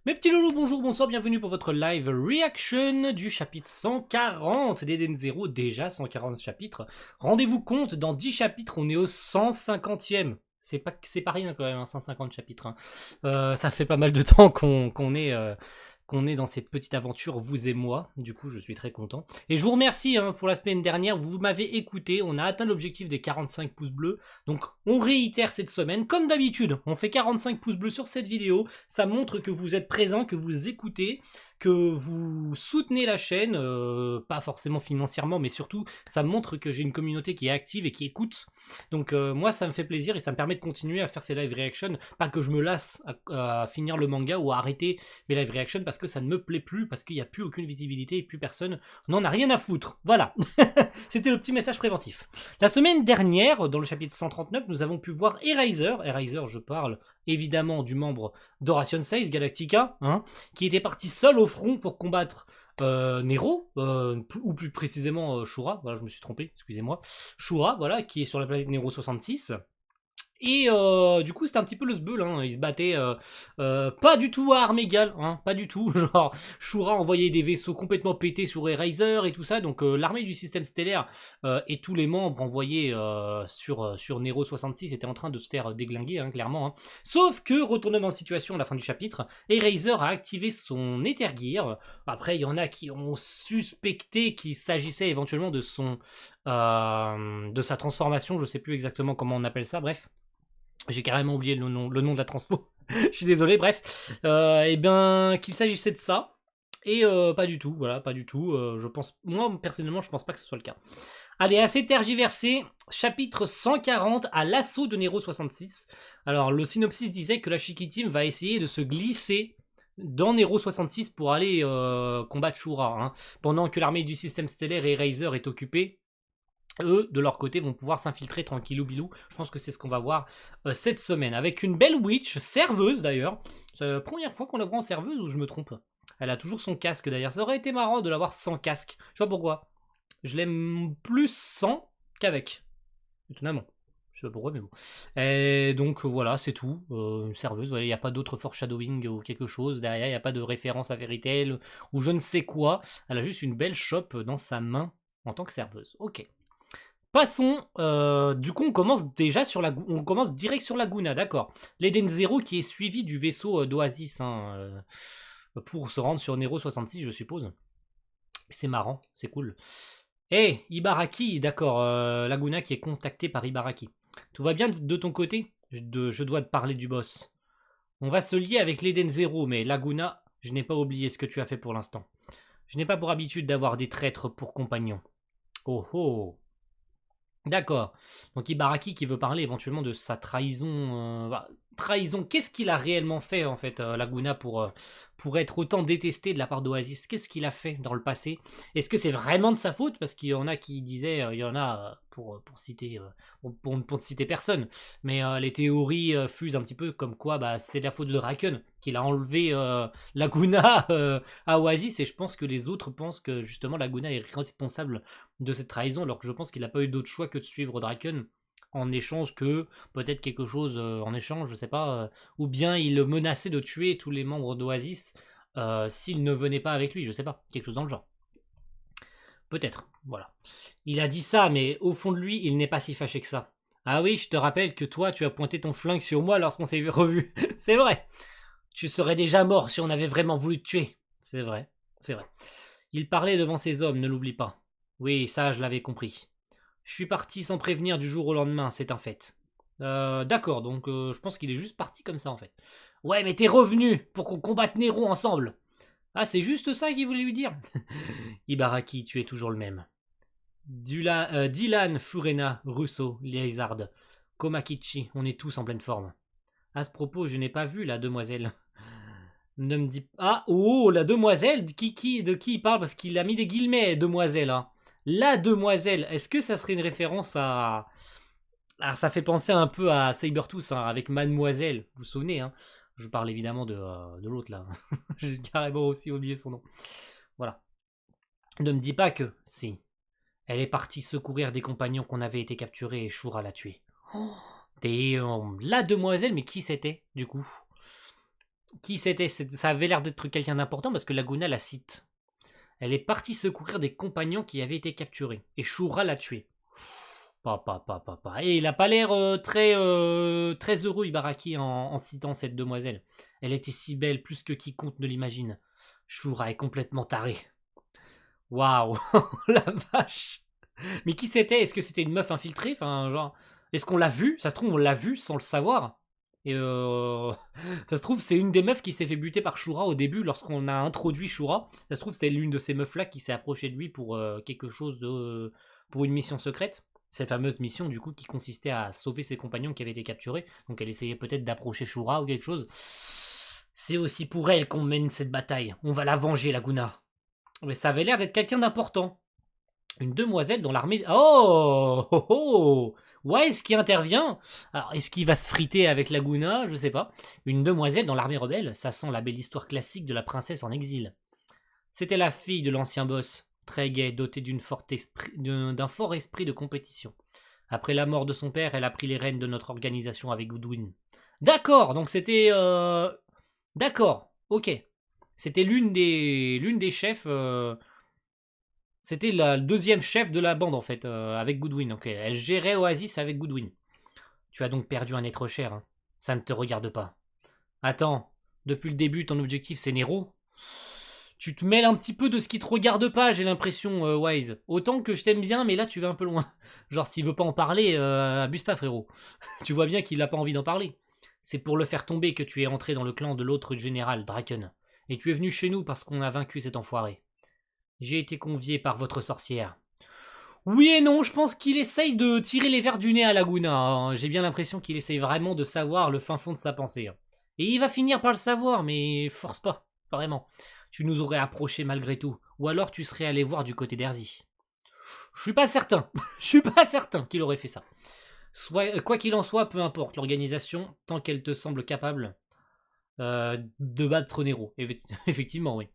Mes petits loulous, bonjour, bonsoir, bienvenue pour votre live reaction du chapitre 140 d'Eden Zero, déjà 140 chapitres. Rendez-vous compte, dans 10 chapitres, on est au 150e. C'est pas rien quand même, hein, 150 chapitres. Hein. Ça fait pas mal de temps qu'on est dans cette petite aventure, vous et moi. Du coup, je suis très content. Et je vous remercie hein, pour la semaine dernière, vous m'avez écouté, on a atteint l'objectif des 45 pouces bleus. Donc, on réitère cette semaine, comme d'habitude. On fait 45 pouces bleus sur cette vidéo. Ça montre que vous êtes présent, que vous écoutez, que vous soutenez la chaîne. Pas forcément financièrement, mais surtout, ça montre que j'ai une communauté qui est active et qui écoute. Donc, moi, ça me fait plaisir et ça me permet de continuer à faire ces live reactions. Pas que je me lasse à finir le manga ou à arrêter mes live reactions parce que ça ne me plaît plus, parce qu'il n'y a plus aucune visibilité et plus personne n'en a rien à foutre. Voilà, c'était le petit message préventif. La semaine dernière, dans le chapitre 139, nous avons pu voir Eraser. Eraser, je parle évidemment du membre d'Oration 16 Galactica, hein, qui était parti seul au front pour combattre Nero, ou plus précisément Shura, voilà, je me suis trompé, excusez-moi. Shura, voilà, qui est sur la planète Nero 66. Et du coup, c'était un petit peu le sbeul, hein. Il se battait pas du tout à armes égales, hein, pas du tout. Genre, Shura envoyait des vaisseaux complètement pétés sur Eraser et tout ça. Donc, l'armée du système stellaire et tous les membres envoyés sur Nero 66 étaient en train de se faire déglinguer, hein, clairement. Hein. Sauf que, retournement de situation à la fin du chapitre, Eraser a activé son Ether Gear. Après, il y en a qui ont suspecté qu'il s'agissait éventuellement de de sa transformation. Je sais plus exactement comment on appelle ça, bref. J'ai carrément oublié le nom de la transfo. Je suis désolé, bref. Et bien, qu'il s'agissait de ça. Et pas du tout, voilà, pas du tout. Je pense, moi personnellement, je pense pas que ce soit le cas. Allez, assez tergiversé. Chapitre 140 à l'assaut de Nero 66. Alors, le synopsis disait que la Shiki Team va essayer de se glisser dans Nero 66 pour aller combattre Shura. Hein, pendant que l'armée du système stellaire et Razer est occupée. Eux, de leur côté, vont pouvoir s'infiltrer tranquillou bilou. Je pense que c'est ce qu'on va voir cette semaine. Avec une belle witch, serveuse d'ailleurs. C'est la première fois qu'on la voit en serveuse ou je me trompe. Elle a toujours son casque d'ailleurs. Ça aurait été marrant de l'avoir sans casque. Je sais pas pourquoi. Je l'aime plus sans qu'avec. Étonnamment. Je sais pas pourquoi, mais bon. Et donc voilà, c'est tout. Une serveuse, il n'y a pas d'autre foreshadowing ou quelque chose derrière. Il n'y a pas de référence à Fairy Tail ou je ne sais quoi. Elle a juste une belle chope dans sa main en tant que serveuse. Ok. Passons, du coup on commence déjà sur on commence direct sur Laguna, d'accord. L'Eden Zero qui est suivi du vaisseau d'Oasis hein, pour se rendre sur Nero 66 je suppose. C'est marrant, c'est cool. Eh, Ibaraki, d'accord, Laguna qui est contacté par Ibaraki. Tout va bien de ton côté je dois te parler du boss. On va se lier avec l'Eden Zero, mais Laguna, je n'ai pas oublié ce que tu as fait pour l'instant. Je n'ai pas pour habitude d'avoir des traîtres pour compagnons. Oh oh. D'accord. Donc Ibaraki qui veut parler éventuellement de sa trahison. Trahison, qu'est-ce qu'il a réellement fait en fait, Laguna, pour être autant détesté de la part d'Oasis? Qu'est-ce qu'il a fait dans le passé? Est-ce que c'est vraiment de sa faute? Parce qu'il y en a qui disaient, il y en a, pour citer, pour ne citer personne, mais les théories fusent un petit peu comme quoi bah, c'est de la faute de Draken qu'il a enlevé Laguna à Oasis, et je pense que les autres pensent que justement Laguna est responsable de cette trahison, alors que je pense qu'il n'a pas eu d'autre choix que de suivre Draken en échange que peut-être quelque chose en échange, je sais pas, ou bien il le menaçait de tuer tous les membres d'Oasis s'il ne venait pas avec lui, je sais pas, quelque chose dans le genre. Peut-être, voilà. Il a dit ça, mais au fond de lui, il n'est pas si fâché que ça. Ah oui, je te rappelle que toi, tu as pointé ton flingue sur moi lorsqu'on s'est revu. C'est vrai. Tu serais déjà mort si on avait vraiment voulu te tuer. C'est vrai, c'est vrai. Il parlait devant ses hommes, ne l'oublie pas. Oui, ça, je l'avais compris. Je suis parti sans prévenir du jour au lendemain, c'est un fait. D'accord, donc je pense qu'il est juste parti comme ça en fait. Ouais, mais t'es revenu pour qu'on combatte Nero ensemble. Ah, c'est juste ça qu'il voulait lui dire. Ibaraki, tu es toujours le même. Dylan, Furena, Russo, Lézard, Komakichi, on est tous en pleine forme. À ce propos, je n'ai pas vu la demoiselle. Ne me dis ah oh la demoiselle de qui il parle parce qu'il a mis des guillemets demoiselle hein. La demoiselle, est-ce que ça serait une référence à alors ça fait penser un peu à Sabertooth hein, avec Mademoiselle, vous vous souvenez hein. Je parle évidemment de l'autre là. J'ai carrément aussi oublié son nom. Voilà. Ne me dis pas que si. Elle est partie secourir des compagnons qu'on avait été capturés et Shura l'a tuée. Oh, la demoiselle, mais qui c'était du coup? Qui c'était? Ça avait l'air d'être quelqu'un d'important parce que Laguna la cite. Elle est partie secourir des compagnons qui avaient été capturés. Et Shura l'a tué. Papa. Et il a pas l'air très heureux, Ibaraki, en citant cette demoiselle. Elle était si belle, plus que quiconque ne l'imagine. Shura est complètement tarée. Waouh, la vache. Mais qui c'était? Est-ce que c'était une meuf infiltrée? Enfin, genre, est-ce qu'on l'a vue? Ça se trouve, on l'a vue sans le savoir. Et ça se trouve, c'est une des meufs qui s'est fait buter par Shura au début lorsqu'on a introduit Shura. Ça se trouve, c'est l'une de ces meufs-là qui s'est approchée de lui pour quelque chose de. Pour une mission secrète. Cette fameuse mission, du coup, qui consistait à sauver ses compagnons qui avaient été capturés. Donc elle essayait peut-être d'approcher Shura ou quelque chose. C'est aussi pour elle qu'on mène cette bataille. On va la venger, Laguna. Mais ça avait l'air d'être quelqu'un d'important. Une demoiselle dans l'armée. Oh. Wise qui intervient. Alors, est-ce qu'il va se friter avec Laguna? Je sais pas. Une demoiselle dans l'armée rebelle. Ça sent la belle histoire classique de la princesse en exil. C'était la fille de l'ancien boss. Très gaie, dotée d'un fort esprit de compétition. Après la mort de son père, elle a pris les rênes de notre organisation avec Goodwin. D'accord, donc c'était... D'accord, ok. C'était l'une des chefs... C'était le deuxième chef de la bande, en fait, avec Goodwin. Donc, elle gérait Oasis avec Goodwin. Tu as donc perdu un être cher. Hein. Ça ne te regarde pas. Attends, depuis le début, ton objectif, c'est Nero? Tu te mêles un petit peu de ce qui te regarde pas, j'ai l'impression, Wise. Autant que je t'aime bien, mais là, tu vas un peu loin. Genre, s'il veut pas en parler, abuse pas, frérot. Tu vois bien qu'il n'a pas envie d'en parler. C'est pour le faire tomber que tu es entré dans le clan de l'autre général, Draken. Et tu es venu chez nous parce qu'on a vaincu cet enfoiré. J'ai été convié par votre sorcière. Oui et non, je pense qu'il essaye de tirer les vers du nez à Laguna. Hein. J'ai bien l'impression qu'il essaye vraiment de savoir le fin fond de sa pensée. Hein. Et il va finir par le savoir, mais force pas, vraiment. Tu nous aurais approchés malgré tout. Ou alors tu serais allé voir du côté d'Erzy. Je suis pas certain. Je suis pas certain qu'il aurait fait ça. Quoi qu'il en soit, peu importe l'organisation, tant qu'elle te semble capable de battre Nero. Effectivement, oui.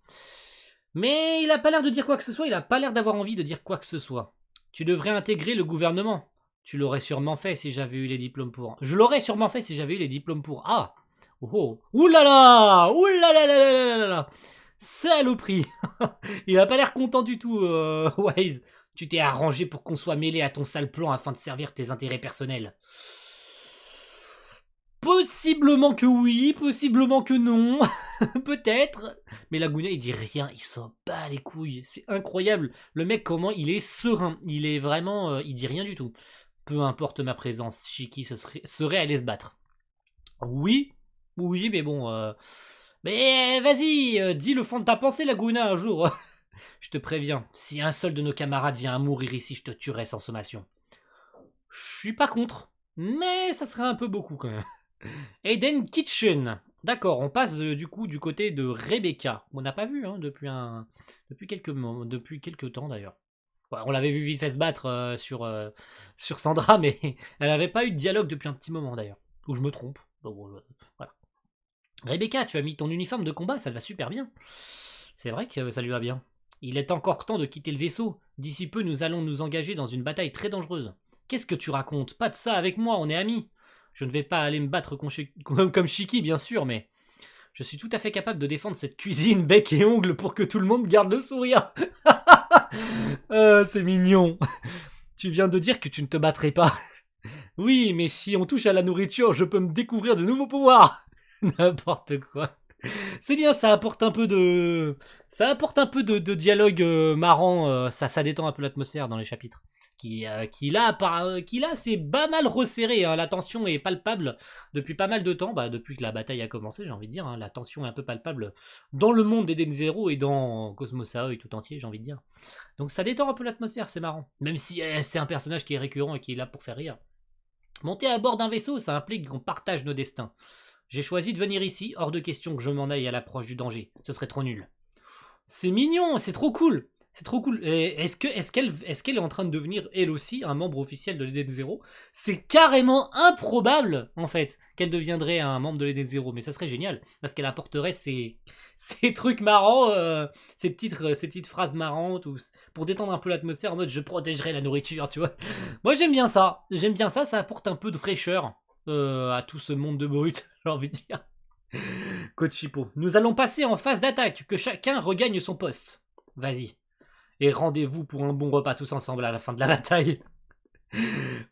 Mais il a pas l'air de dire quoi que ce soit, il a pas l'air d'avoir envie de dire quoi que ce soit. Tu devrais intégrer le gouvernement. Tu l'aurais sûrement fait si j'avais eu les diplômes pour. Je l'aurais sûrement fait si j'avais eu les diplômes pour. Ah. Oh. Oulala. Oulala. Saloperie. Il a pas l'air content du tout, Wise. Tu t'es arrangé pour qu'on soit mêlé à ton sale plan afin de servir tes intérêts personnels. Possiblement que oui, possiblement que non. Peut-être. Mais Laguna, il dit rien, il s'en bat les couilles. C'est incroyable. Le mec, comment il est serein. Il est vraiment... il dit rien du tout. Peu importe ma présence, Shiki serait allé se battre. Oui, mais bon... Mais vas-y, dis le fond de ta pensée, Laguna, un jour. Je te préviens, si un seul de nos camarades vient à mourir ici, je te tuerai sans sommation. Je suis pas contre, mais ça serait un peu beaucoup quand même. Eden Kitchen. D'accord, on passe du coup du côté de Rebecca. On n'a pas vu hein, depuis quelques temps d'ailleurs. Ouais, on l'avait vu vite fait se battre sur Sandra, mais elle n'avait pas eu de dialogue depuis un petit moment d'ailleurs. Ou je me trompe. Bon, voilà. Rebecca, tu as mis ton uniforme de combat, ça te va super bien. C'est vrai que ça lui va bien. Il est encore temps de quitter le vaisseau. D'ici peu, nous allons nous engager dans une bataille très dangereuse. Qu'est-ce que tu racontes? Pas de ça avec moi, on est amis. Je ne vais pas aller me battre comme Shiki, bien sûr, mais je suis tout à fait capable de défendre cette cuisine bec et ongles pour que tout le monde garde le sourire. C'est mignon. Tu viens de dire que tu ne te battrais pas. Oui, mais si on touche à la nourriture, je peux me découvrir de nouveaux pouvoirs. N'importe quoi. C'est bien, ça apporte un peu de dialogue marrant. Ça détend un peu l'atmosphère dans les chapitres. Qui là, c'est pas mal resserré. Hein. La tension est palpable depuis pas mal de temps. Bah, depuis que la bataille a commencé, j'ai envie de dire. Hein. La tension est un peu palpable dans le monde d'Eden Zero et dans Cosmos Aoi tout entier, j'ai envie de dire. Donc ça détend un peu l'atmosphère, c'est marrant. Même si c'est un personnage qui est récurrent et qui est là pour faire rire. Monter à bord d'un vaisseau, ça implique qu'on partage nos destins. J'ai choisi de venir ici, hors de question que je m'en aille à l'approche du danger. Ce serait trop nul. C'est mignon, c'est trop cool. C'est trop cool. Est-ce qu'elle est en train de devenir, elle aussi, un membre officiel de l'Eden Zero? C'est carrément improbable, en fait, qu'elle deviendrait un membre de l'Eden Zero. Mais ça serait génial, parce qu'elle apporterait ces trucs marrants, ces petites phrases marrantes, pour détendre un peu l'atmosphère, en mode je protégerai la nourriture, tu vois. Moi j'aime bien ça, ça apporte un peu de fraîcheur à tout ce monde de brutes, j'ai envie de dire. Coach Chippo. Nous allons passer en phase d'attaque, que chacun regagne son poste. Vas-y. Et rendez-vous pour un bon repas tous ensemble à la fin de la bataille.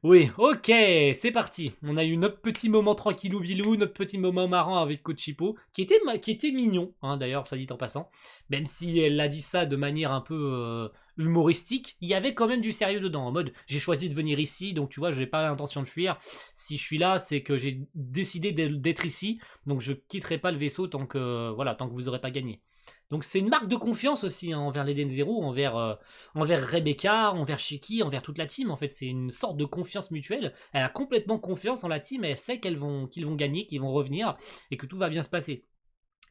Oui, ok, c'est parti. On a eu notre petit moment tranquillou bilou, notre petit moment marrant avec Coach Chippo, qui était mignon, hein, d'ailleurs, ça dit en passant. Même si elle a dit ça de manière un peu humoristique, il y avait quand même du sérieux dedans. En mode, j'ai choisi de venir ici, donc tu vois, je n'ai pas l'intention de fuir. Si je suis là, c'est que j'ai décidé d'être ici, donc je quitterai pas le vaisseau tant que vous n'aurez pas gagné. Donc c'est une marque de confiance aussi, hein, envers l'Eden Zero, envers Rebecca, envers Shiki, envers toute la team. En fait, c'est une sorte de confiance mutuelle. Elle a complètement confiance en la team et elle sait qu'ils vont gagner, qu'ils vont revenir et que tout va bien se passer.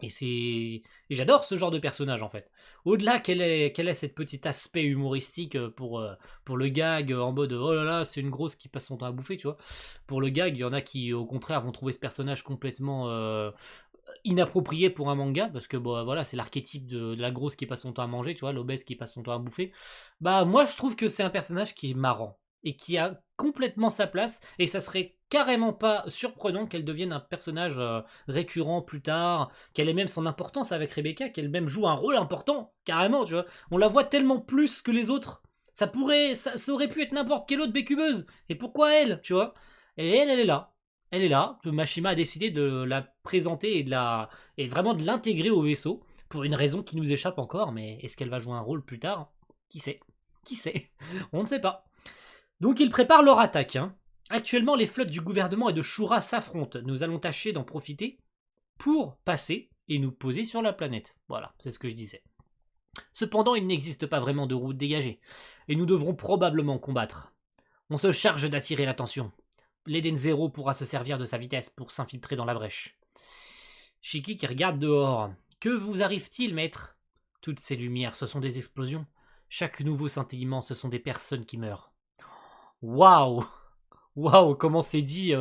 Et j'adore ce genre de personnage en fait. Au-delà qu'elle ait cet petit aspect humoristique pour le gag en mode oh là là, c'est une grosse qui passe son temps à bouffer, tu vois. Pour le gag, il y en a qui au contraire vont trouver ce personnage complètement inapproprié pour un manga parce que bon, voilà, c'est l'archétype de la grosse qui passe son temps à manger, tu vois, l'obèse qui passe son temps à bouffer. Bah moi je trouve que c'est un personnage qui est marrant et qui a complètement sa place et ça serait carrément pas surprenant qu'elle devienne un personnage récurrent plus tard, qu'elle ait même son importance avec Rebecca, qu'elle même joue un rôle important carrément, tu vois. On la voit tellement plus que les autres. Ça aurait pu être n'importe quelle autre bécubeuse. Et pourquoi elle, tu vois? Et elle est là. Elle est là. Mashima a décidé de la présenter et vraiment de l'intégrer au vaisseau pour une raison qui nous échappe encore. Mais est-ce qu'elle va jouer un rôle plus tard? Qui sait? Qui sait? On ne sait pas. Donc ils préparent leur attaque. Hein. Actuellement, les flottes du gouvernement et de Shura s'affrontent. Nous allons tâcher d'en profiter pour passer et nous poser sur la planète. Voilà, c'est ce que je disais. Cependant, il n'existe pas vraiment de route dégagée, et nous devrons probablement combattre. On se charge d'attirer l'attention. L'Eden Zero pourra se servir de sa vitesse pour s'infiltrer dans la brèche. Shiki qui regarde dehors. Que vous arrive-t-il, maître? Toutes ces lumières, ce sont des explosions. Chaque nouveau scintillement, ce sont des personnes qui meurent. Waouh! Waouh, comment c'est dit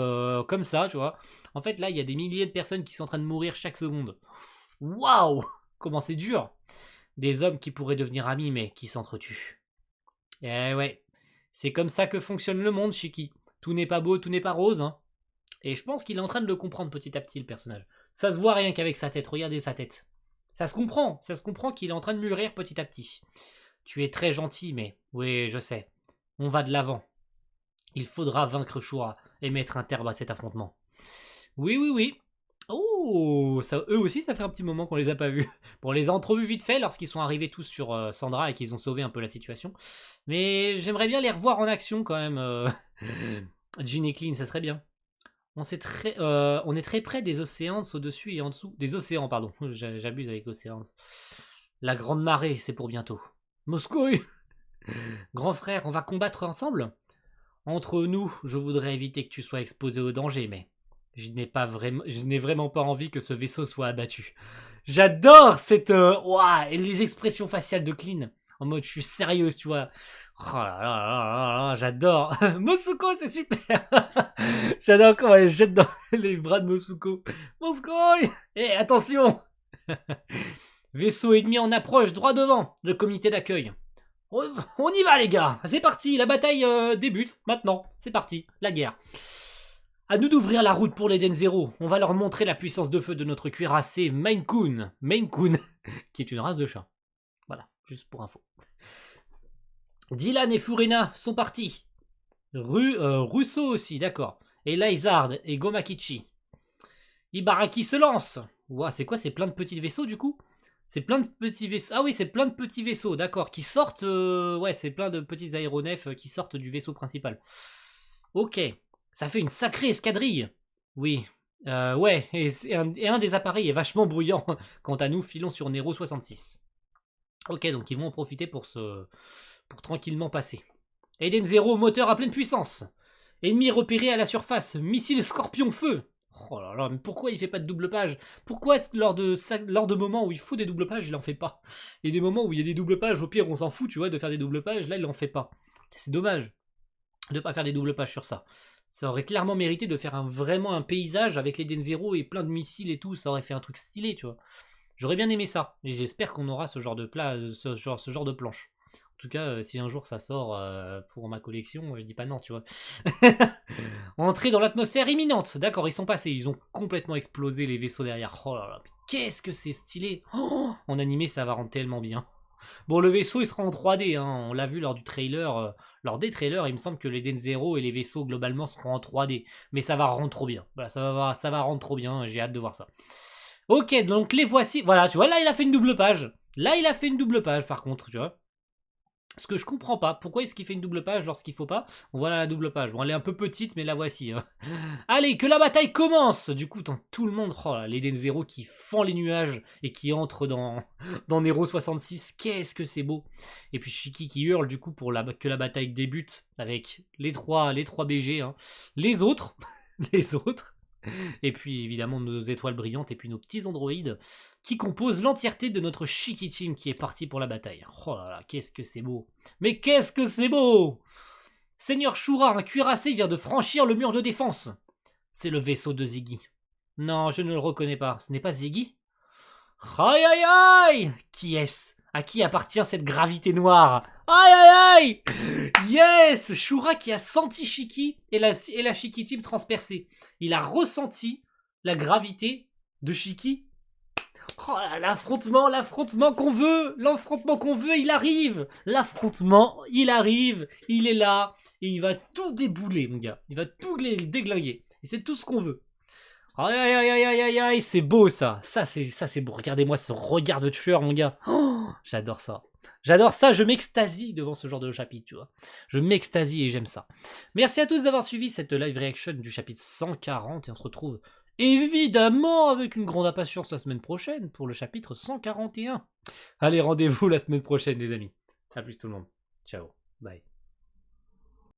comme ça, tu vois. En fait, là, il y a des milliers de personnes qui sont en train de mourir chaque seconde. Waouh! Comment c'est dur! Des hommes qui pourraient devenir amis, mais qui s'entretuent. Eh ouais, c'est comme ça que fonctionne le monde, Shiki. Tout n'est pas beau, tout n'est pas rose. Hein. Et je pense qu'il est en train de le comprendre petit à petit, le personnage. Ça se voit rien qu'avec sa tête, regardez sa tête. Ça se comprend qu'il est en train de mûrir petit à petit. Tu es très gentil, mais... Oui, je sais. On va de l'avant. Il faudra vaincre Shura et mettre un terme à cet affrontement. Oui, oui, oui. Oh, ça, eux aussi, ça fait un petit moment qu'on les a pas vus. Bon, on les a entrevus vite fait lorsqu'ils sont arrivés tous sur Sandra et qu'ils ont sauvé un peu la situation. Mais j'aimerais bien les revoir en action quand même. Jean et Clean, ça serait bien. On est très près des océans au-dessus et en dessous. Des océans, pardon. J'abuse avec océans. La grande marée, c'est pour bientôt. Moscou. Grand frère, on va combattre ensemble? Entre nous, je voudrais éviter que tu sois exposé au danger, mais je n'ai vraiment pas envie que ce vaisseau soit abattu. J'adore cette... Ouah, et les expressions faciales de Clean. En mode, je suis sérieuse, tu vois. Oh là là là là, j'adore. Mosuko, c'est super. J'adore quand elle jette dans les bras de Mosuko. Mosuko. Eh, attention. Vaisseau ennemi en approche, droit devant. Le comité d'accueil. On y va les gars, c'est parti, la bataille débute, maintenant, c'est parti, la guerre. À nous d'ouvrir la route pour l'Eden Zero, on va leur montrer la puissance de feu de notre cuirassé Maine Coon, qui est une race de chat. Voilà, juste pour info. Dylan et Furina sont partis. Russo aussi, d'accord. Et Lizard et Gomakichi. Ibaraki se lance. Ouah, c'est quoi, c'est plein de petits vaisseaux du coup? C'est plein de petits vaisseaux. Ah oui, c'est plein de petits vaisseaux, d'accord, qui sortent... Ouais, c'est plein de petits aéronefs qui sortent du vaisseau principal. Ok, ça fait une sacrée escadrille. Oui, ouais, et un des appareils est vachement bruyant. Quant à nous, filons sur Nero 66. Ok, donc ils vont en profiter pour tranquillement passer. Eden Zero, moteur à pleine puissance. Ennemi repéré à la surface, missile Scorpion Feu. Oh là là, mais pourquoi il fait pas de double page? Pourquoi lors de moments où il faut des doubles pages, il en fait pas? Et des moments où il y a des doubles pages, au pire on s'en fout, tu vois, de faire des doubles pages, là il en fait pas. C'est dommage de pas faire des doubles pages sur ça. Ça aurait clairement mérité de faire vraiment un paysage avec l'Eden Zero et plein de missiles et tout, ça aurait fait un truc stylé, tu vois. J'aurais bien aimé ça, et j'espère qu'on aura ce genre de ce genre de planche. En tout cas, si un jour ça sort pour ma collection, je dis pas non, tu vois. Entrer dans l'atmosphère imminente. D'accord, ils sont passés. Ils ont complètement explosé les vaisseaux derrière. Oh là là, mais qu'est-ce que c'est stylé. Oh, en animé, ça va rendre tellement bien. Bon, le vaisseau, il sera en 3D. Hein. On l'a vu lors du trailer. Lors des trailers, il me semble que l'Eden Zero et les vaisseaux, globalement, seront en 3D. Mais ça va rendre trop bien. Voilà, ça va rendre trop bien. J'ai hâte de voir ça. Ok, donc les voici. Voilà, tu vois, là, il a fait une double page. Là, il a fait une double page, par contre, tu vois. Ce que je comprends pas, pourquoi est-ce qu'il fait une double page lorsqu'il faut pas? Bon, voilà la double page. Bon, elle est un peu petite, mais la voici. Hein. Allez, que la bataille commence! Du coup, dans tout le monde, oh là, l'Eden Zero qui fend les nuages et qui entre dans Nero 66, qu'est-ce que c'est beau! Et puis Shiki qui hurle du coup pour que la bataille débute avec les trois BG, hein. Les autres, les autres. Et puis évidemment nos étoiles brillantes et puis nos petits androïdes qui composent l'entièreté de notre Shiki Team qui est parti pour la bataille. Oh là là, qu'est-ce que c'est beau! Mais qu'est-ce que c'est beau! Seigneur Shura, un cuirassé vient de franchir le mur de défense. C'est le vaisseau de Ziggy. Non, je ne le reconnais pas. Ce n'est pas Ziggy? Aïe aïe aïe! Qui est-ce? À qui appartient cette gravité noire? Aïe aïe aïe! Yes! Shura qui a senti Shiki et la Shiki Team transpercée. Il a ressenti la gravité de Shiki. Oh, l'affrontement qu'on veut! L'affrontement qu'on veut, il arrive! L'affrontement, il arrive! Il est là! Et il va tout débouler, mon gars. Il va tout déglinguer. Et c'est tout ce qu'on veut. Aïe aïe aïe aïe aïe aïe, c'est beau ça. Ça c'est beau. Regardez-moi ce regard de tueur, mon gars. Oh, j'adore ça. J'adore ça, je m'extasie devant ce genre de chapitre, tu vois. Je m'extasie et j'aime ça. Merci à tous d'avoir suivi cette live reaction du chapitre 140 et on se retrouve évidemment avec une grande impatience la semaine prochaine pour le chapitre 141. Allez, rendez-vous la semaine prochaine les amis. A plus tout le monde. Ciao. Bye.